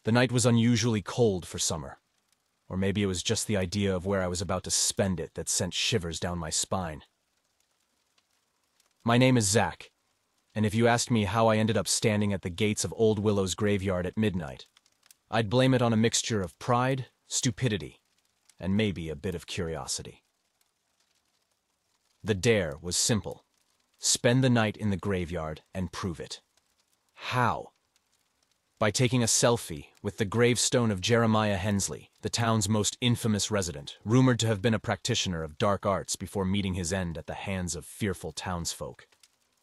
The night was unusually cold for summer. Or maybe it was just the idea of where I was about to spend it that sent shivers down my spine. My name is Zach, and if you asked me how I ended up standing at the gates of Old Willow's graveyard at midnight, I'd blame it on a mixture of pride, stupidity, and maybe a bit of curiosity. The dare was simple. Spend the night in the graveyard and prove it. How? By taking a selfie with the gravestone of Jeremiah Hensley, the town's most infamous resident, rumored to have been a practitioner of dark arts before meeting his end at the hands of fearful townsfolk.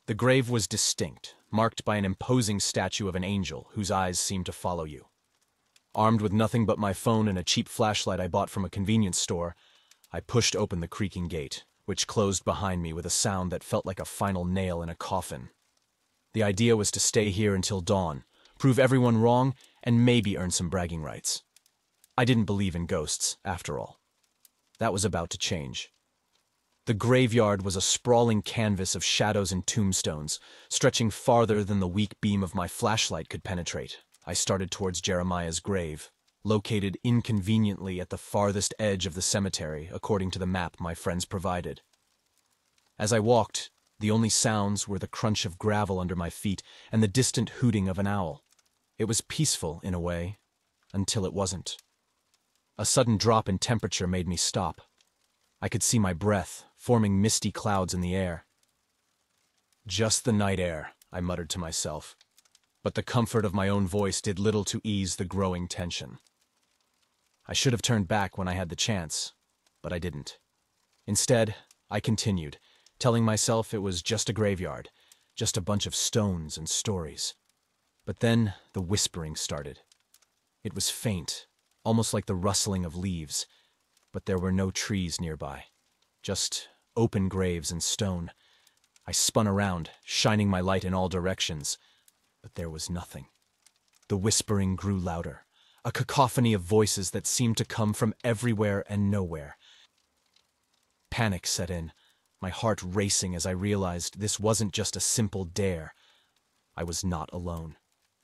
The grave was distinct, marked by an imposing statue of an angel whose eyes seemed to follow you. Armed with nothing but my phone and a cheap flashlight I bought from a convenience store, I pushed open the creaking gate, which closed behind me with a sound that felt like a final nail in a coffin. The idea was to stay here until dawn, prove everyone wrong, and maybe earn some bragging rights. I didn't believe in ghosts, after all. That was about to change. The graveyard was a sprawling canvas of shadows and tombstones, stretching farther than the weak beam of my flashlight could penetrate. I started towards Jeremiah's grave, located inconveniently at the farthest edge of the cemetery, according to the map my friends provided. As I walked, the only sounds were the crunch of gravel under my feet and the distant hooting of an owl. It was peaceful, in a way, until it wasn't. A sudden drop in temperature made me stop. I could see my breath, forming misty clouds in the air. Just the night air, I muttered to myself, but the comfort of my own voice did little to ease the growing tension. I should have turned back when I had the chance, but I didn't. Instead, I continued, telling myself it was just a graveyard, just a bunch of stones and stories. But then the whispering started. It was faint, almost like the rustling of leaves, but there were no trees nearby, just open graves and stone. I spun around, shining my light in all directions, but there was nothing. The whispering grew louder, a cacophony of voices that seemed to come from everywhere and nowhere. Panic set in, my heart racing as I realized this wasn't just a simple dare. I was not alone.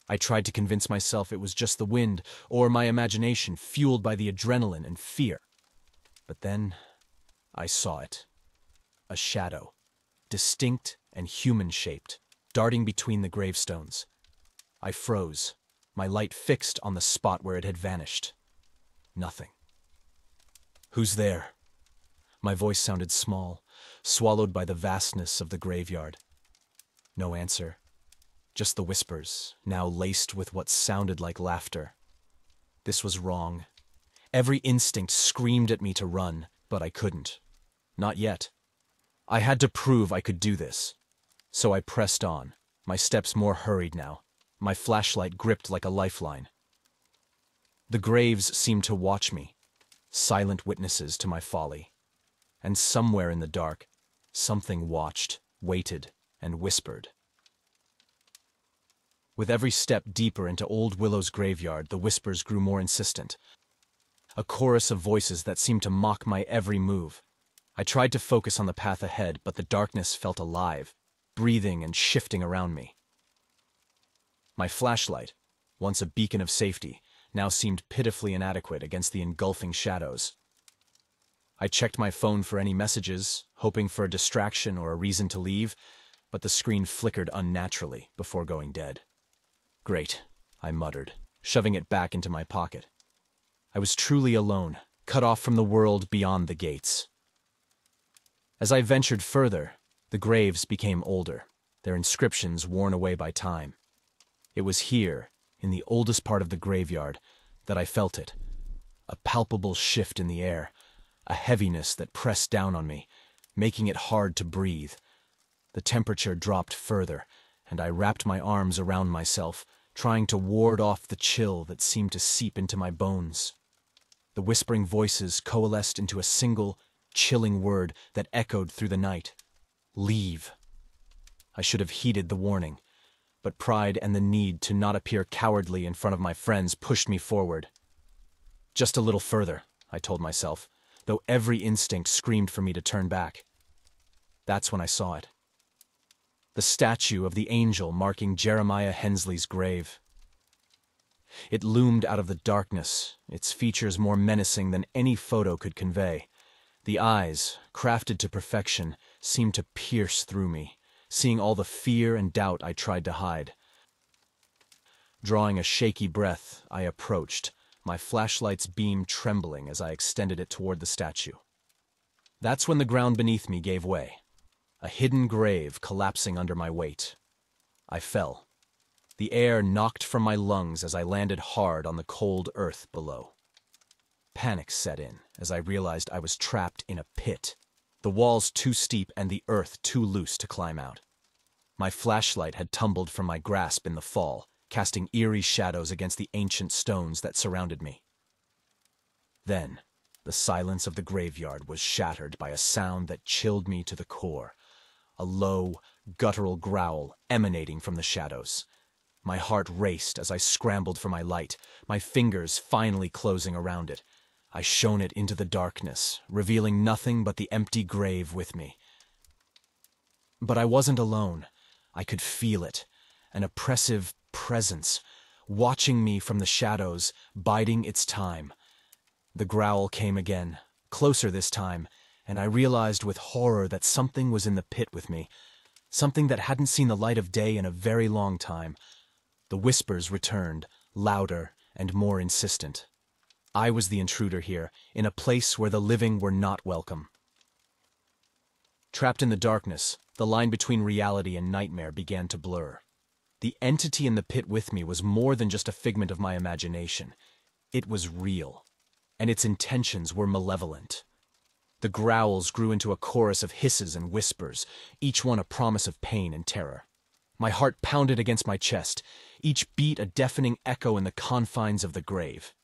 I tried to convince myself it was just the wind or my imagination fueled by the adrenaline and fear. But then I saw it. A shadow, distinct and human-shaped, darting between the gravestones. I froze, my light fixed on the spot where it had vanished. Nothing. "Who's there?" My voice sounded small, swallowed by the vastness of the graveyard. No answer. Just the whispers, now laced with what sounded like laughter. This was wrong. Every instinct screamed at me to run, but I couldn't. Not yet. I had to prove I could do this. So I pressed on, my steps more hurried now, my flashlight gripped like a lifeline. The graves seemed to watch me, silent witnesses to my folly. And somewhere in the dark, something watched, waited, and whispered. With every step deeper into Old Willow's graveyard, the whispers grew more insistent. A chorus of voices that seemed to mock my every move. I tried to focus on the path ahead, but the darkness felt alive, breathing and shifting around me. My flashlight, once a beacon of safety, now seemed pitifully inadequate against the engulfing shadows. I checked my phone for any messages, hoping for a distraction or a reason to leave, but the screen flickered unnaturally before going dead. "Great," I muttered, shoving it back into my pocket. I was truly alone, cut off from the world beyond the gates. As I ventured further, the graves became older, their inscriptions worn away by time. It was here, in the oldest part of the graveyard, that I felt it. A palpable shift in the air, a heaviness that pressed down on me, making it hard to breathe. The temperature dropped further, and I wrapped my arms around myself, trying to ward off the chill that seemed to seep into my bones. The whispering voices coalesced into a single, chilling word that echoed through the night. Leave. I should have heeded the warning, but pride and the need to not appear cowardly in front of my friends pushed me forward. Just a little further, I told myself, though every instinct screamed for me to turn back. That's when I saw it. The statue of the angel marking Jeremiah Hensley's grave. It loomed out of the darkness, its features more menacing than any photo could convey. The eyes, crafted to perfection, seemed to pierce through me, seeing all the fear and doubt I tried to hide. Drawing a shaky breath, I approached, my flashlight's beam trembling as I extended it toward the statue. That's when the ground beneath me gave way, a hidden grave collapsing under my weight. I fell. The air knocked from my lungs as I landed hard on the cold earth below. Panic set in as I realized I was trapped in a pit, the walls too steep and the earth too loose to climb out. My flashlight had tumbled from my grasp in the fall, casting eerie shadows against the ancient stones that surrounded me. Then, the silence of the graveyard was shattered by a sound that chilled me to the core, a low, guttural growl emanating from the shadows. My heart raced as I scrambled for my light, my fingers finally closing around it. I shone it into the darkness, revealing nothing but the empty grave with me. But I wasn't alone. I could feel it, an oppressive presence, watching me from the shadows, biding its time. The growl came again, closer this time, and I realized with horror that something was in the pit with me, something that hadn't seen the light of day in a very long time. The whispers returned, louder and more insistent. I was the intruder here, in a place where the living were not welcome. Trapped in the darkness, the line between reality and nightmare began to blur. The entity in the pit with me was more than just a figment of my imagination. It was real, and its intentions were malevolent. The growls grew into a chorus of hisses and whispers, each one a promise of pain and terror. My heart pounded against my chest, each beat a deafening echo in the confines of the grave.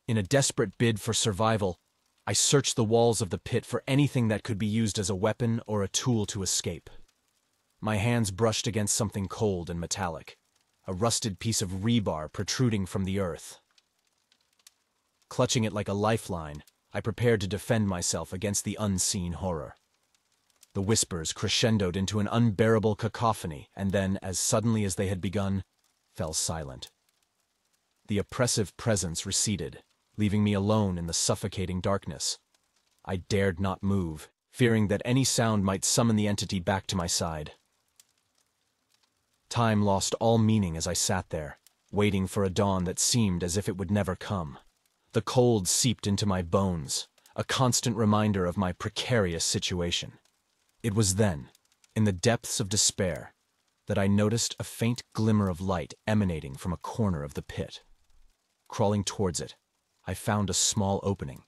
In a desperate bid for survival, I searched the walls of the pit for anything that could be used as a weapon or a tool to escape. My hands brushed against something cold and metallic, a rusted piece of rebar protruding from the earth. Clutching it like a lifeline, I prepared to defend myself against the unseen horror. The whispers crescendoed into an unbearable cacophony, and then, as suddenly as they had begun, fell silent. The oppressive presence receded, leaving me alone in the suffocating darkness. I dared not move, fearing that any sound might summon the entity back to my side. Time lost all meaning as I sat there, waiting for a dawn that seemed as if it would never come. The cold seeped into my bones, a constant reminder of my precarious situation. It was then, in the depths of despair, that I noticed a faint glimmer of light emanating from a corner of the pit. Crawling towards it, I found a small opening,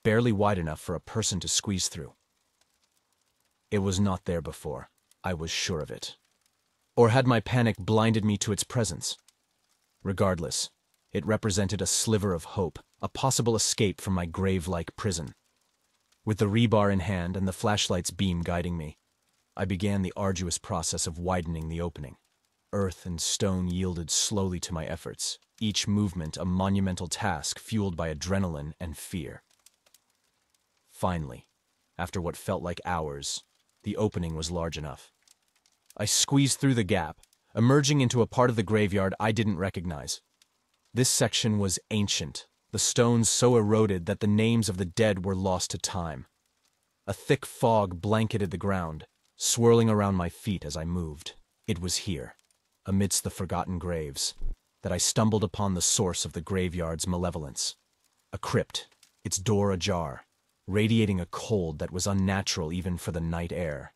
barely wide enough for a person to squeeze through. It was not there before, I was sure of it. Or had my panic blinded me to its presence? Regardless, it represented a sliver of hope, a possible escape from my grave-like prison. With the rebar in hand and the flashlight's beam guiding me, I began the arduous process of widening the opening. Earth and stone yielded slowly to my efforts, each movement a monumental task fueled by adrenaline and fear. Finally, after what felt like hours, the opening was large enough. I squeezed through the gap, emerging into a part of the graveyard I didn't recognize. This section was ancient, the stones so eroded that the names of the dead were lost to time. A thick fog blanketed the ground, swirling around my feet as I moved. It was here, amidst the forgotten graves, that I stumbled upon the source of the graveyard's malevolence. A crypt, its door ajar, radiating a cold that was unnatural even for the night air.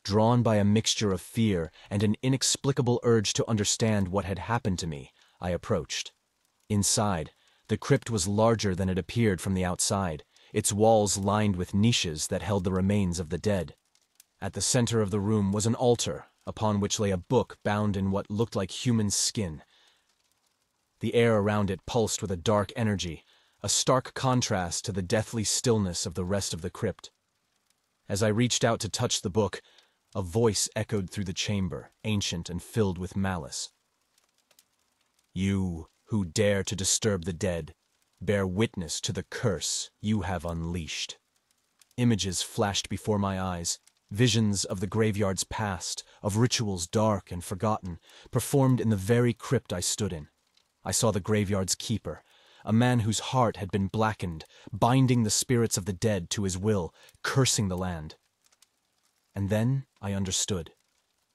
Drawn by a mixture of fear and an inexplicable urge to understand what had happened to me, I approached. Inside, the crypt was larger than it appeared from the outside, its walls lined with niches that held the remains of the dead. At the center of the room was an altar, upon which lay a book bound in what looked like human skin. The air around it pulsed with a dark energy, a stark contrast to the deathly stillness of the rest of the crypt. As I reached out to touch the book, a voice echoed through the chamber, ancient and filled with malice. "You who dare to disturb the dead, bear witness to the curse you have unleashed." Images flashed before my eyes, visions of the graveyard's past, of rituals dark and forgotten, performed in the very crypt I stood in. I saw the graveyard's keeper, a man whose heart had been blackened, binding the spirits of the dead to his will, cursing the land. And then I understood.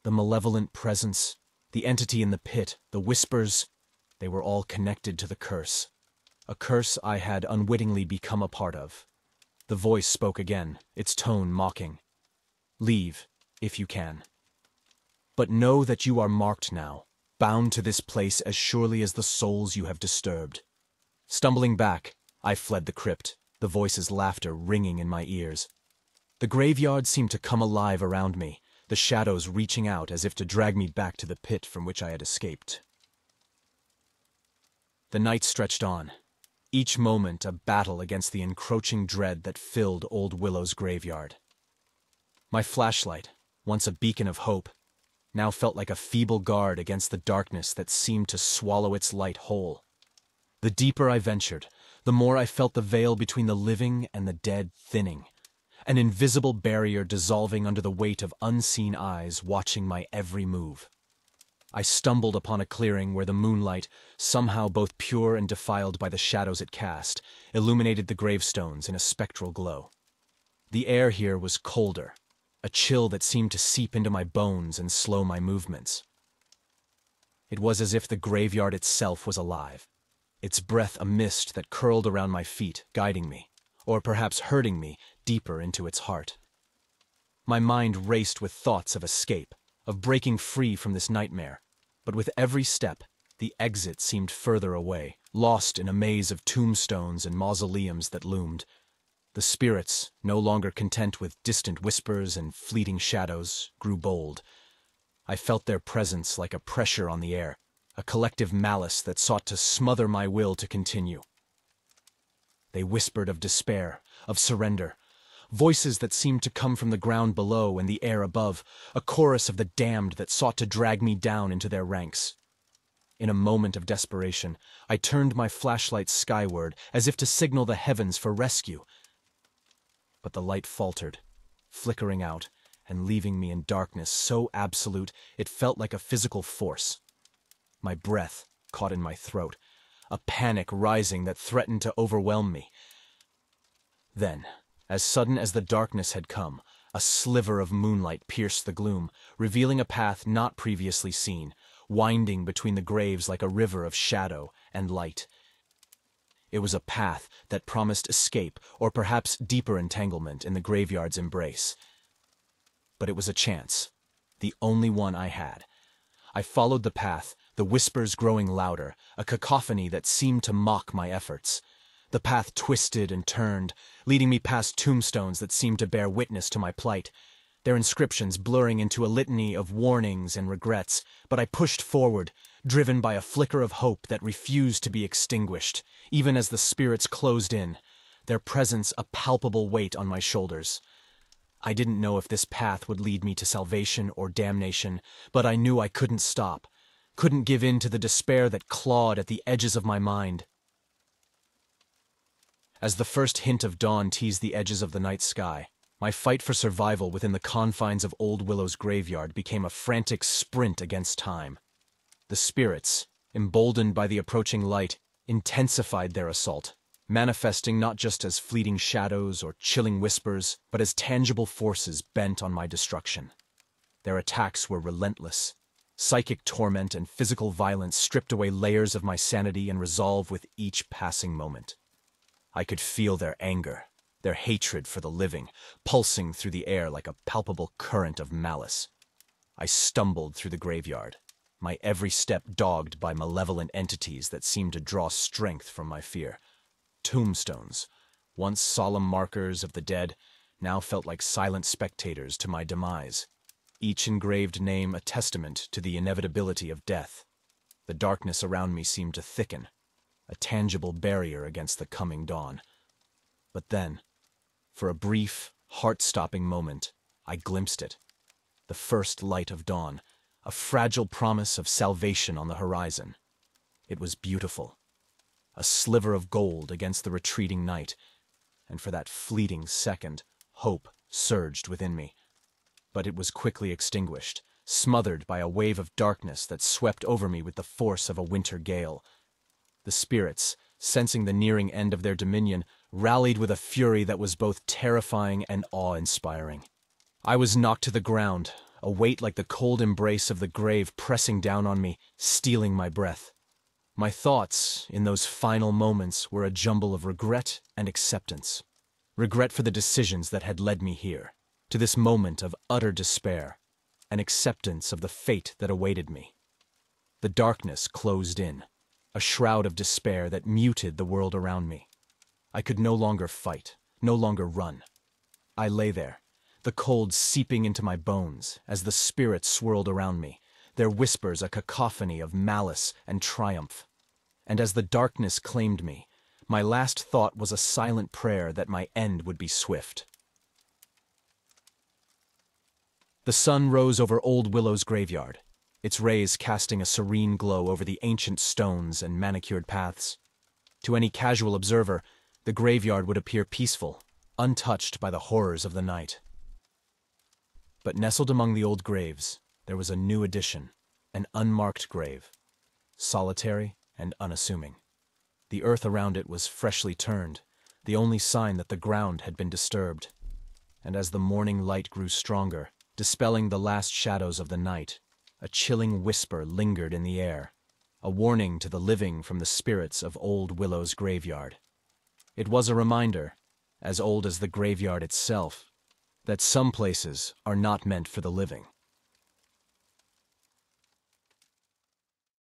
The malevolent presence, the entity in the pit, the whispers, they were all connected to the curse. A curse I had unwittingly become a part of. The voice spoke again, its tone mocking. Leave, if you can. But know that you are marked now, bound to this place as surely as the souls you have disturbed. Stumbling back, I fled the crypt, the voice's laughter ringing in my ears. The graveyard seemed to come alive around me, the shadows reaching out as if to drag me back to the pit from which I had escaped. The night stretched on, each moment a battle against the encroaching dread that filled Old Willow's graveyard. My flashlight, once a beacon of hope, now felt like a feeble guard against the darkness that seemed to swallow its light whole. The deeper I ventured, the more I felt the veil between the living and the dead thinning, an invisible barrier dissolving under the weight of unseen eyes watching my every move. I stumbled upon a clearing where the moonlight, somehow both pure and defiled by the shadows it cast, illuminated the gravestones in a spectral glow. The air here was colder, a chill that seemed to seep into my bones and slow my movements. It was as if the graveyard itself was alive, its breath a mist that curled around my feet, guiding me, or perhaps herding me deeper into its heart. My mind raced with thoughts of escape, of breaking free from this nightmare, but with every step, the exit seemed further away, lost in a maze of tombstones and mausoleums that loomed. The spirits, no longer content with distant whispers and fleeting shadows, grew bold. I felt their presence like a pressure on the air, a collective malice that sought to smother my will to continue. They whispered of despair, of surrender, voices that seemed to come from the ground below and the air above, a chorus of the damned that sought to drag me down into their ranks. In a moment of desperation, I turned my flashlight skyward as if to signal the heavens for rescue. But the light faltered, flickering out and leaving me in darkness so absolute it felt like a physical force. My breath caught in my throat, a panic rising that threatened to overwhelm me. Then, as sudden as the darkness had come, a sliver of moonlight pierced the gloom, revealing a path not previously seen, winding between the graves like a river of shadow and light. It was a path that promised escape or perhaps deeper entanglement in the graveyard's embrace. But it was a chance, the only one I had. I followed the path, the whispers growing louder, a cacophony that seemed to mock my efforts. The path twisted and turned, leading me past tombstones that seemed to bear witness to my plight, their inscriptions blurring into a litany of warnings and regrets, but I pushed forward, driven by a flicker of hope that refused to be extinguished, even as the spirits closed in, their presence a palpable weight on my shoulders. I didn't know if this path would lead me to salvation or damnation, but I knew I couldn't stop, couldn't give in to the despair that clawed at the edges of my mind. As the first hint of dawn teased the edges of the night sky, my fight for survival within the confines of Old Willow's graveyard became a frantic sprint against time. The spirits, emboldened by the approaching light, intensified their assault, manifesting not just as fleeting shadows or chilling whispers, but as tangible forces bent on my destruction. Their attacks were relentless. Psychic torment and physical violence stripped away layers of my sanity and resolve with each passing moment. I could feel their anger, their hatred for the living, pulsing through the air like a palpable current of malice. I stumbled through the graveyard, my every step dogged by malevolent entities that seemed to draw strength from my fear. Tombstones, once solemn markers of the dead, now felt like silent spectators to my demise, each engraved name a testament to the inevitability of death. The darkness around me seemed to thicken, a tangible barrier against the coming dawn. But then, for a brief, heart-stopping moment, I glimpsed it. The first light of dawn, a fragile promise of salvation on the horizon. It was beautiful, a sliver of gold against the retreating night, and for that fleeting second, hope surged within me. But it was quickly extinguished, smothered by a wave of darkness that swept over me with the force of a winter gale. The spirits, sensing the nearing end of their dominion, rallied with a fury that was both terrifying and awe-inspiring. I was knocked to the ground, a weight like the cold embrace of the grave pressing down on me, stealing my breath. My thoughts, in those final moments, were a jumble of regret and acceptance. Regret for the decisions that had led me here, to this moment of utter despair, and acceptance of the fate that awaited me. The darkness closed in, a shroud of despair that muted the world around me. I could no longer fight, no longer run. I lay there, the cold seeping into my bones as the spirits swirled around me, their whispers a cacophony of malice and triumph. And as the darkness claimed me, my last thought was a silent prayer that my end would be swift. The sun rose over Old Willow's graveyard, its rays casting a serene glow over the ancient stones and manicured paths. To any casual observer, the graveyard would appear peaceful, untouched by the horrors of the night. But nestled among the old graves, there was a new addition, an unmarked grave, solitary and unassuming. The earth around it was freshly turned, the only sign that the ground had been disturbed. And as the morning light grew stronger, dispelling the last shadows of the night, a chilling whisper lingered in the air, a warning to the living from the spirits of Old Willow's graveyard. It was a reminder, as old as the graveyard itself, that some places are not meant for the living.